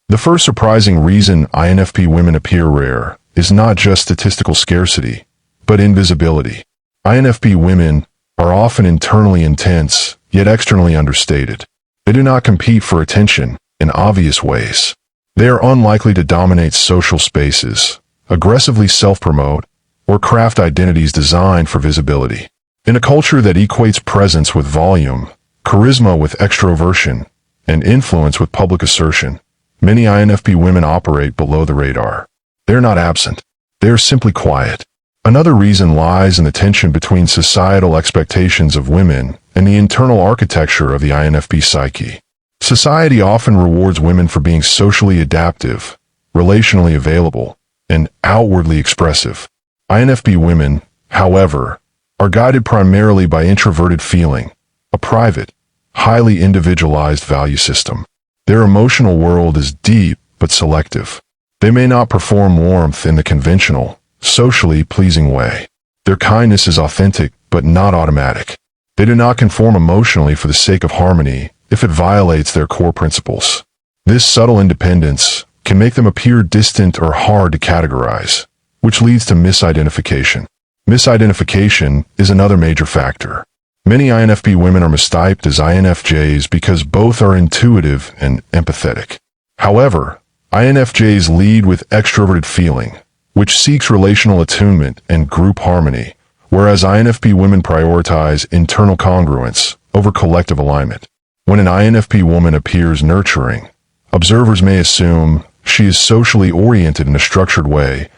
The first surprising reason INFP women appear rare is not just statistical scarcity, but invisibility. INFP women are often internally intense, yet externally understated. They do not compete for attention in obvious ways. They are unlikely to dominate social spaces, aggressively self-promote, or craft identities designed for visibility. In a culture that equates presence with volume, charisma with extroversion, and influence with public assertion, many INFP women operate below the radar. They're not absent. They are simply quiet. Another reason lies in the tension between societal expectations of women and the internal architecture of the INFP psyche. Society often rewards women for being socially adaptive, relationally available, and outwardly expressive. INFP women, however, are guided primarily by introverted feeling, a private, highly individualized value system. Their emotional world is deep but selective. They may not perform warmth in the conventional, socially pleasing way. Their kindness is authentic but not automatic. They do not conform emotionally for the sake of harmony if it violates their core principles. This subtle independence can make them appear distant or hard to categorize, which leads to misidentification. Misidentification is another major factor. Many INFP women are mistyped as INFJs because both are intuitive and empathetic. However, INFJs lead with extroverted feeling, which seeks relational attunement and group harmony, whereas INFP women prioritize internal congruence over collective alignment. When an INFP woman appears nurturing, observers may assume she is socially oriented in a structured way,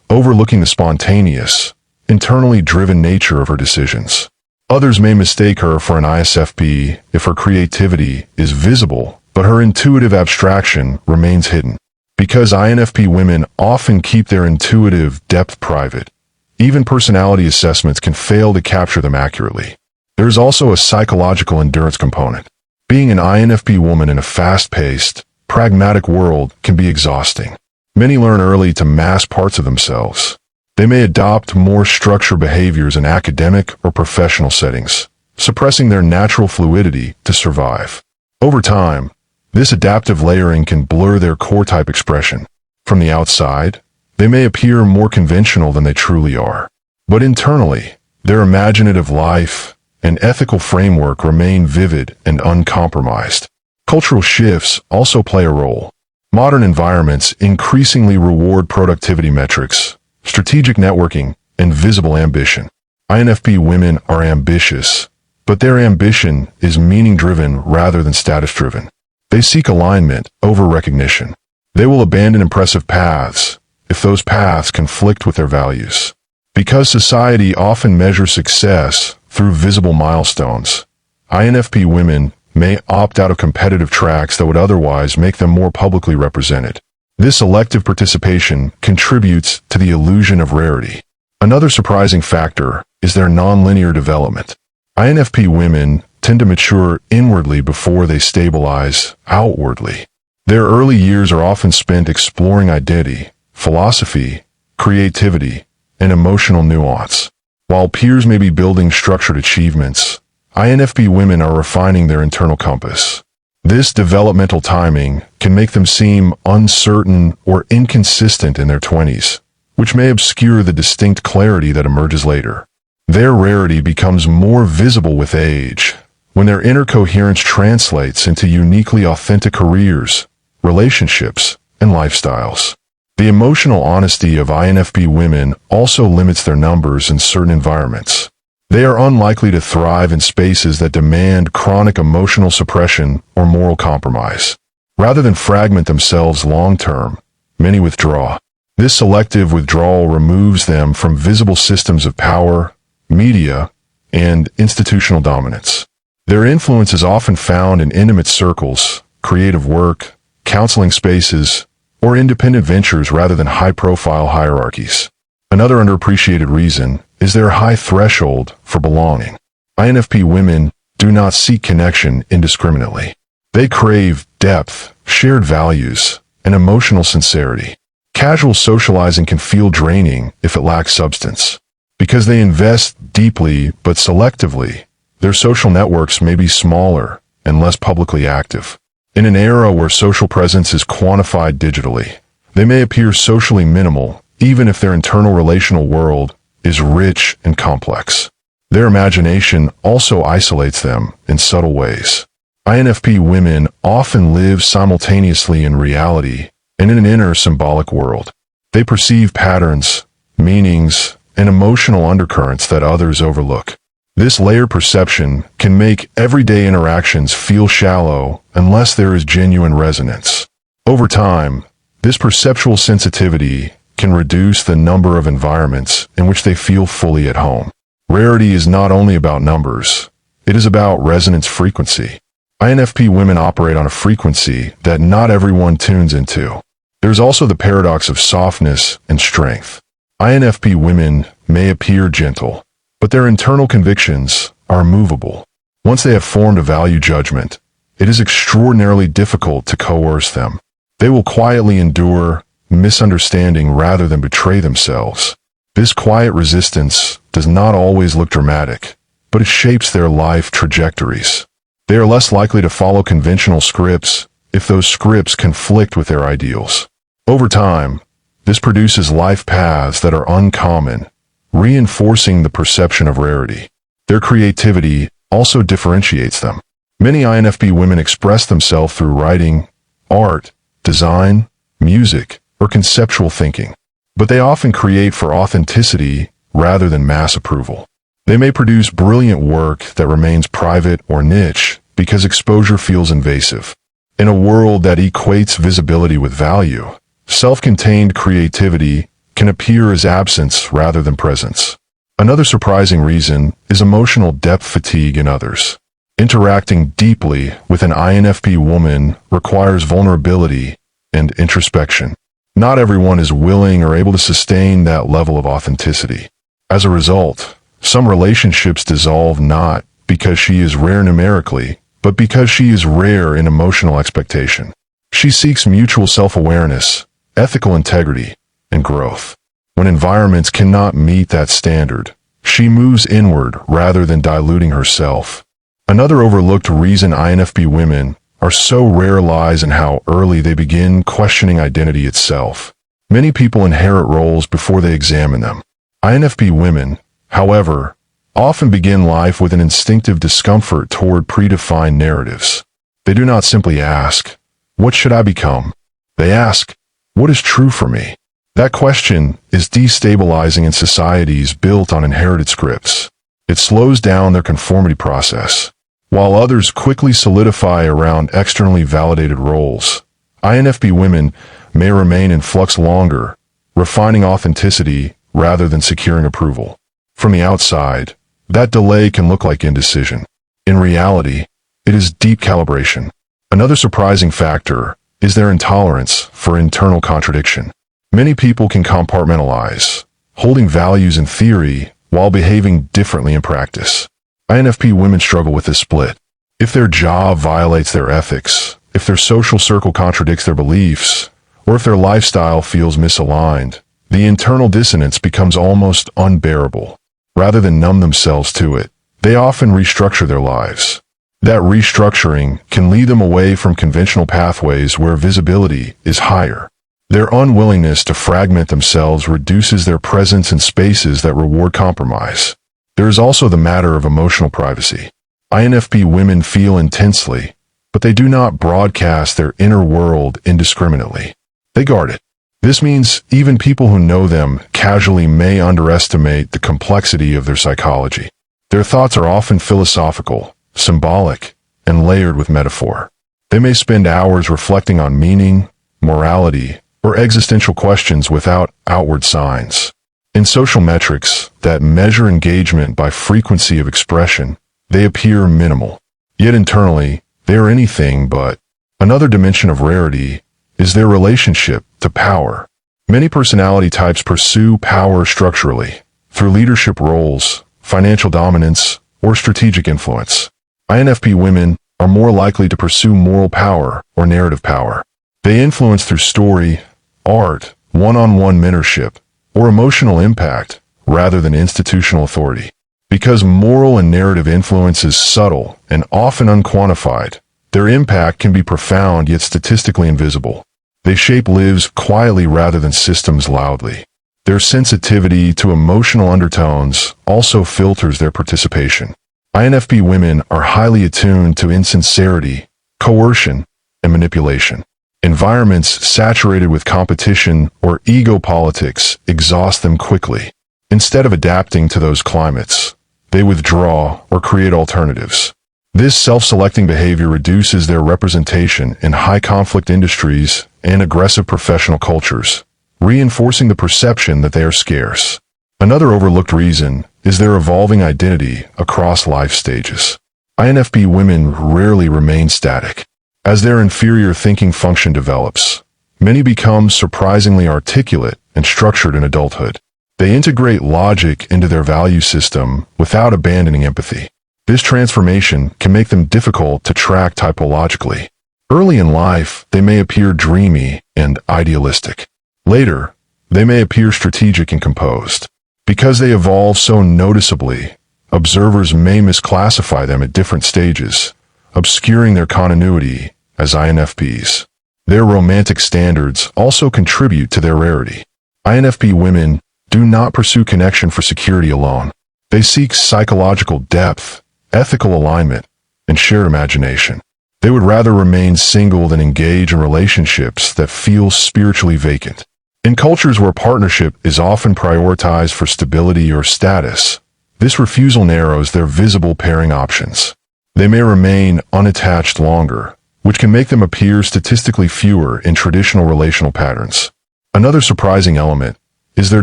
overlooking the spontaneous, internally driven nature of her decisions. Others may mistake her for an ISFP if her creativity is visible, but her intuitive abstraction remains hidden. Because INFP women often keep their intuitive depth private, even personality assessments can fail to capture them accurately. There is also a psychological endurance component. Being an INFP woman in a fast-paced, pragmatic world can be exhausting. Many learn early to mask parts of themselves. They may adopt more structured behaviors in academic or professional settings, suppressing their natural fluidity to survive. Over time, this adaptive layering can blur their core-type expression. From the outside, they may appear more conventional than they truly are. But internally, their imaginative life and ethical framework remain vivid and uncompromised. Cultural shifts also play a role. Modern environments increasingly reward productivity metrics, strategic networking, and visible ambition. INFP women are ambitious, but their ambition is meaning-driven rather than status-driven. They seek alignment over recognition. They will abandon impressive paths if those paths conflict with their values. Because society often measures success through visible milestones, INFP women may opt out of competitive tracks that would otherwise make them more publicly represented. This selective participation contributes to the illusion of rarity. Another surprising factor is their nonlinear development. INFP women tend to mature inwardly before they stabilize outwardly. Their early years are often spent exploring identity, philosophy, creativity, and emotional nuance. While peers may be building structured achievements, INFP women are refining their internal compass. This developmental timing can make them seem uncertain or inconsistent in their 20s, which may obscure the distinct clarity that emerges later. Their rarity becomes more visible with age, when their inner coherence translates into uniquely authentic careers, relationships, and lifestyles. The emotional honesty of INFP women also limits their numbers in certain environments. They are unlikely to thrive in spaces that demand chronic emotional suppression or moral compromise. Rather than fragment themselves long-term, many withdraw. This selective withdrawal removes them from visible systems of power, media, and institutional dominance. Their influence is often found in intimate circles, creative work, counseling spaces, or independent ventures rather than high-profile hierarchies. Another underappreciated reason is their high threshold for belonging. INFP women do not seek connection indiscriminately. They crave depth, shared values, and emotional sincerity. Casual socializing can feel draining if it lacks substance. Because they invest deeply but selectively, their social networks may be smaller and less publicly active. In an era where social presence is quantified digitally, they may appear socially minimal, even if their internal relational world is rich and complex. Their imagination also isolates them in subtle ways. INFP women often live simultaneously in reality and in an inner symbolic world. They perceive patterns, meanings, and emotional undercurrents that others overlook. This layered perception can make everyday interactions feel shallow unless there is genuine resonance. Over time, this perceptual sensitivity can reduce the number of environments in which they feel fully at home. Rarity is not only about numbers, it is about resonance frequency. INFP women operate on a frequency that not everyone tunes into. There's also the paradox of softness and strength. INFP women may appear gentle, but their internal convictions are immovable. Once they have formed a value judgment, it is extraordinarily difficult to coerce them. They will quietly endure misunderstanding rather than betray themselves. This quiet resistance does not always look dramatic, but it shapes their life trajectories. They are less likely to follow conventional scripts if those scripts conflict with their ideals. Over time, this produces life paths that are uncommon, reinforcing the perception of rarity. Their creativity also differentiates them. Many INFP women express themselves through writing, art, design, music, or conceptual thinking, but they often create for authenticity rather than mass approval. They may produce brilliant work that remains private or niche because exposure feels invasive. In a world that equates visibility with value, self-contained creativity can appear as absence rather than presence. Another surprising reason is emotional depth fatigue in others. Interacting deeply with an INFP woman requires vulnerability and introspection. Not everyone is willing or able to sustain that level of authenticity. As a result, some relationships dissolve not because she is rare numerically, but because she is rare in emotional expectation. She seeks mutual self-awareness, ethical integrity, and growth. When environments cannot meet that standard, she moves inward rather than diluting herself. Another overlooked reason INFP women are so rare lies in how early they begin questioning identity itself. Many people inherit roles before they examine them. INFP women, however, often begin life with an instinctive discomfort toward predefined narratives. They do not simply ask, "What should I become?" They ask, "What is true for me?" That question is destabilizing in societies built on inherited scripts. It slows down their conformity process. While others quickly solidify around externally validated roles, INFP women may remain in flux longer, refining authenticity rather than securing approval. From the outside, that delay can look like indecision. In reality, it is deep calibration. Another surprising factor is their intolerance for internal contradiction. Many people can compartmentalize, holding values in theory while behaving differently in practice. INFP women struggle with this split. If their job violates their ethics, if their social circle contradicts their beliefs, or if their lifestyle feels misaligned, the internal dissonance becomes almost unbearable. Rather than numb themselves to it, they often restructure their lives. That restructuring can lead them away from conventional pathways where visibility is higher. Their unwillingness to fragment themselves reduces their presence in spaces that reward compromise. There is also the matter of emotional privacy. INFP women feel intensely, but they do not broadcast their inner world indiscriminately. They guard it. This means even people who know them casually may underestimate the complexity of their psychology. Their thoughts are often philosophical, symbolic, and layered with metaphor. They may spend hours reflecting on meaning, morality, or existential questions without outward signs. In social metrics that measure engagement by frequency of expression, they appear minimal. Yet internally, they are anything but. Another dimension of rarity is their relationship to power. Many personality types pursue power structurally, through leadership roles, financial dominance, or strategic influence. INFP women are more likely to pursue moral power or narrative power. They influence through story, art, one-on-one mentorship, or emotional impact rather than institutional authority. Because moral and narrative influence is subtle and often unquantified, Their impact can be profound yet statistically invisible. They shape lives quietly rather than systems loudly. Their sensitivity to emotional undertones also filters their participation. INFP women are highly attuned to insincerity, coercion, and manipulation. Environments saturated with competition or ego politics exhaust them quickly. Instead of adapting to those climates, they withdraw or create alternatives. This self-selecting behavior reduces their representation in high-conflict industries and aggressive professional cultures, reinforcing the perception that they are scarce. Another overlooked reason is their evolving identity across life stages. INFP women rarely remain static. As their inferior thinking function develops, many become surprisingly articulate and structured in adulthood. They integrate logic into their value system without abandoning empathy. This transformation can make them difficult to track typologically. Early in life, they may appear dreamy and idealistic. Later, they may appear strategic and composed. Because they evolve so noticeably, observers may misclassify them at different stages, obscuring their continuity as INFPs. Their romantic standards also contribute to their rarity. INFP women do not pursue connection for security alone. They seek psychological depth, ethical alignment, and shared imagination. They would rather remain single than engage in relationships that feel spiritually vacant. In cultures where partnership is often prioritized for stability or status, this refusal narrows their visible pairing options. They may remain unattached longer, which can make them appear statistically fewer in traditional relational patterns. Another surprising element is their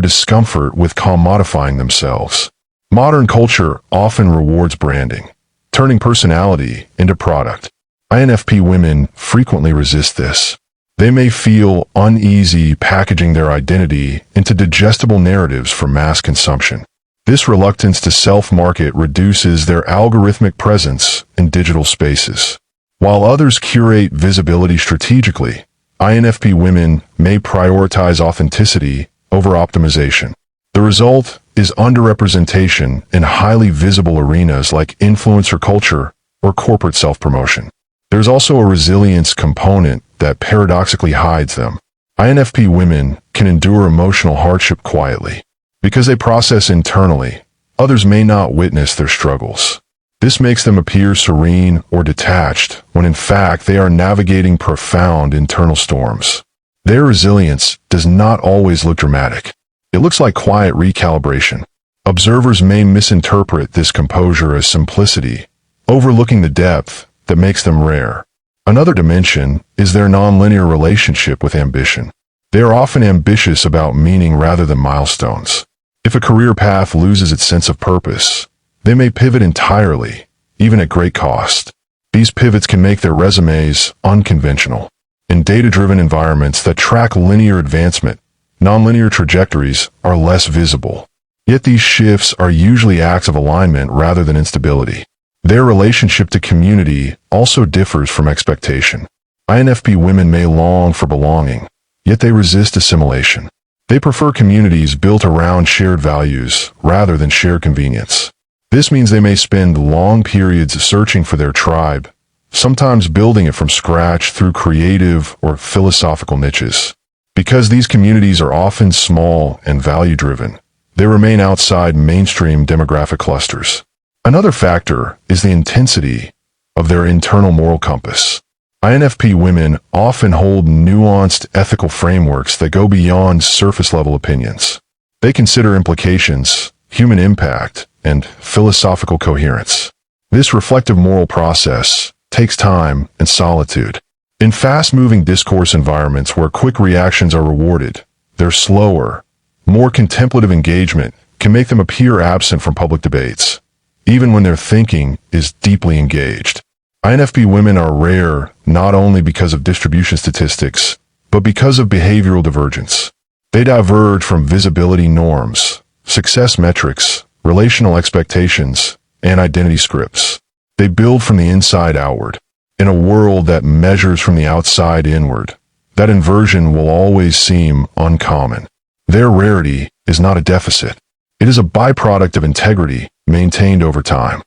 discomfort with commodifying themselves. Modern culture often rewards branding, turning personality into product. INFP women frequently resist this. They may feel uneasy packaging their identity into digestible narratives for mass consumption. This reluctance to self-market reduces their algorithmic presence in digital spaces. While others curate visibility strategically, INFP women may prioritize authenticity over optimization. The result is underrepresentation in highly visible arenas like influencer culture or corporate self-promotion. There's also a resilience component that paradoxically hides them. INFP women can endure emotional hardship quietly. Because they process internally, others may not witness their struggles. This makes them appear serene or detached, when in fact they are navigating profound internal storms. Their resilience does not always look dramatic. It looks like quiet recalibration. Observers may misinterpret this composure as simplicity, overlooking the depth that makes them rare. Another dimension is their nonlinear relationship with ambition. They are often ambitious about meaning rather than milestones. If a career path loses its sense of purpose, they may pivot entirely, even at great cost. These pivots can make their resumes unconventional. In data-driven environments that track linear advancement, nonlinear trajectories are less visible. Yet these shifts are usually acts of alignment rather than instability. Their relationship to community also differs from expectation. INFP women may long for belonging, yet they resist assimilation. They prefer communities built around shared values rather than shared convenience. This means they may spend long periods searching for their tribe, sometimes building it from scratch through creative or philosophical niches. Because these communities are often small and value-driven, they remain outside mainstream demographic clusters. Another factor is the intensity of their internal moral compass. INFP women often hold nuanced ethical frameworks that go beyond surface-level opinions. They consider implications, human impact, and philosophical coherence. This reflective moral process takes time and solitude. In fast-moving discourse environments where quick reactions are rewarded, their slower, more contemplative engagement can make them appear absent from public debates, even when their thinking is deeply engaged. INFP women are rare not only because of distribution statistics, but because of behavioral divergence. They diverge from visibility norms, success metrics, relational expectations, and identity scripts. They build from the inside outward. In a world that measures from the outside inward, that inversion will always seem uncommon. Their rarity is not a deficit. It is a byproduct of integrity maintained over time.